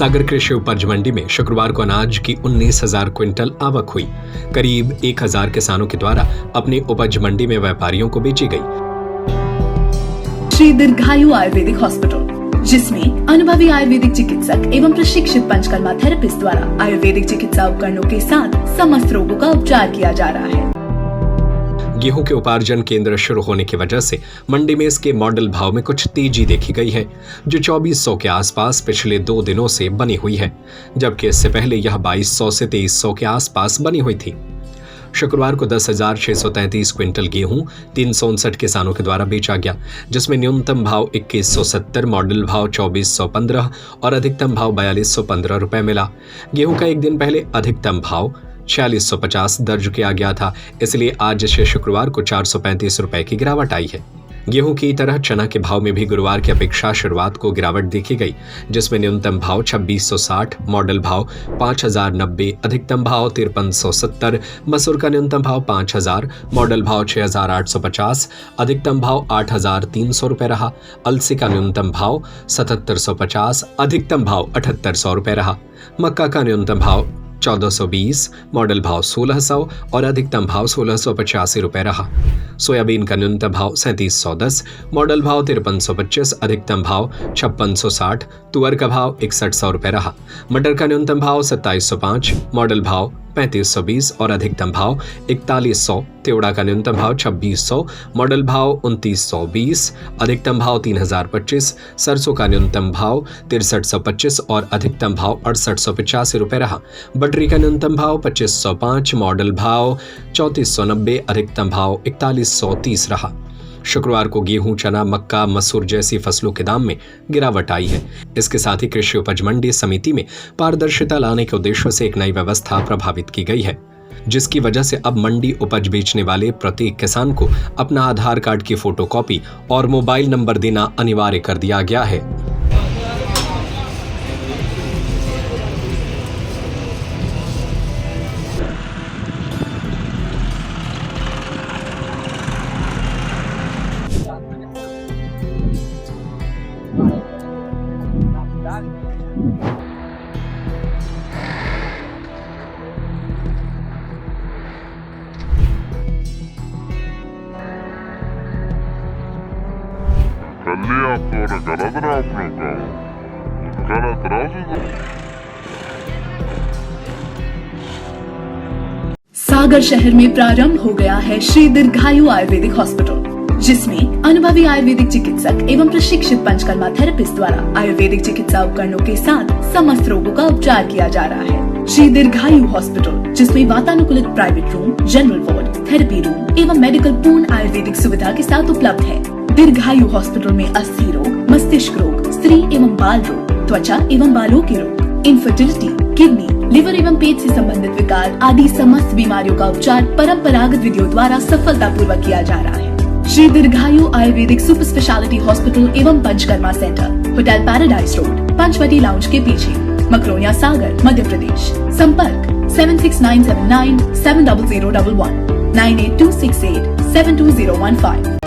सागर कृषि उपज मंडी में शुक्रवार को अनाज की 19,000 क्विंटल आवक हुई। करीब 1,000 किसानों के द्वारा अपनी उपज मंडी में व्यापारियों को बेची गई। श्री दीर्घायु आयुर्वेदिक हॉस्पिटल, जिसमें अनुभवी आयुर्वेदिक चिकित्सक एवं प्रशिक्षित पंचकर्मा थेरेपिस्ट द्वारा आयुर्वेदिक चिकित्सा उपकरणों के साथ समस्त रोगों का उपचार किया जा रहा है। गेहूं के उपार्जन केंद्र शुरू होने की वजह से मंडी में इसके मॉडल भाव में कुछ तेजी देखी गई है, जो 2400 के आसपास पिछले 2 दिनों से बनी हुई है, जबकि इससे पहले यह 2200 से 2300 के आसपास बनी हुई थी। शुक्रवार को 10,633 क्विंटल गेहूं 359 किसानों के द्वारा बेचा गया, जिसमें न्यूनतम भाव 2170, मॉडल भाव 2415 और अधिकतम भाव 4215 रुपए मिला। गेहूं का एक दिन पहले अधिकतम भाव 4650 दर्ज किया गया था, इसलिए आज से शुक्रवार को 435 रुपए की गिरावट आई है। गेहूं की तरह चना के भाव में भी गुरुवार की अपेक्षा शुरुआत को गिरावट देखी गई, जिसमें न्यूनतम भाव 2660, मॉडल भाव 5090, अधिकतम भाव 5370, मसूर का न्यूनतम भाव 5000, मॉडल भाव 6850, अधिकतम भाव 8300 रुपए रहा। अलसी का न्यूनतम भाव 7750, अधिकतम भाव 7800 रुपए रहा। मक्का का न्यूनतम भाव 1420, मॉडल भाव 1600 और अधिकतम भाव 1685 रुपए रहा। सोयाबीन का न्यूनतम भाव 3710, मॉडल भाव 5325, अधिकतम भाव 5660, तुअर का भाव 6100 रुपए रहा। मटर का न्यूनतम भाव 2705, मॉडल भाव 3520 और अधिकतम भाव 4100, तेवड़ा का न्यूनतम भाव 2600, मॉडल भाव 2920, अधिकतम भाव 3025, सरसों का न्यूनतम भाव 6325 और अधिकतम भाव 6885 रुपए रहा। बटरी का न्यूनतम भाव 2505, मॉडल भाव 3490, अधिकतम भाव 4130 रहा। शुक्रवार को गेहूं, चना, मक्का, मसूर जैसी फसलों के दाम में गिरावट आई है। इसके साथ ही कृषि उपज मंडी समिति में पारदर्शिता लाने के उद्देश्य से एक नई व्यवस्था प्रभावित की गई है, जिसकी वजह से अब मंडी उपज बेचने वाले प्रत्येक किसान को अपना आधार कार्ड की फोटोकॉपी और मोबाइल नंबर देना अनिवार्य कर दिया गया है। सागर शहर में प्रारंभ हो गया है श्री दीर्घायु आयुर्वेदिक हॉस्पिटल, जिसमें अनुभवी आयुर्वेदिक चिकित्सक एवं प्रशिक्षित पंचकर्मा थेरेपिस्ट द्वारा आयुर्वेदिक चिकित्सा उपकरणों के साथ समस्त रोगों का उपचार किया जा रहा है। श्री दीर्घायु हॉस्पिटल, जिसमें वातानुकूलित private room, general ward, therapy room एवं मेडिकल पूर्ण आयुर्वेदिक सुविधा के साथ उपलब्ध है। दीर्घायु हॉस्पिटल में अस्थि रोग, मस्तिष्क रोग, स्त्री एवं बाल रोग, त्वचा एवं बालों के रोग, इनफर्टिलिटी, किडनी, लिवर एवं पेट से संबंधित विकार आदि समस्त बीमारियों का उपचार परंपरागत विधियों द्वारा सफलतापूर्वक किया जा रहा है। श्री दीर्घायु आयुर्वेदिक सुपर स्पेशलिटी हॉस्पिटल एवं Panchakarma centre, hotel paradise road, Panchavati lounge के पीछे, मकरोनिया, सागर, मध्य प्रदेश। संपर्क 76979 70011, 98268 72015।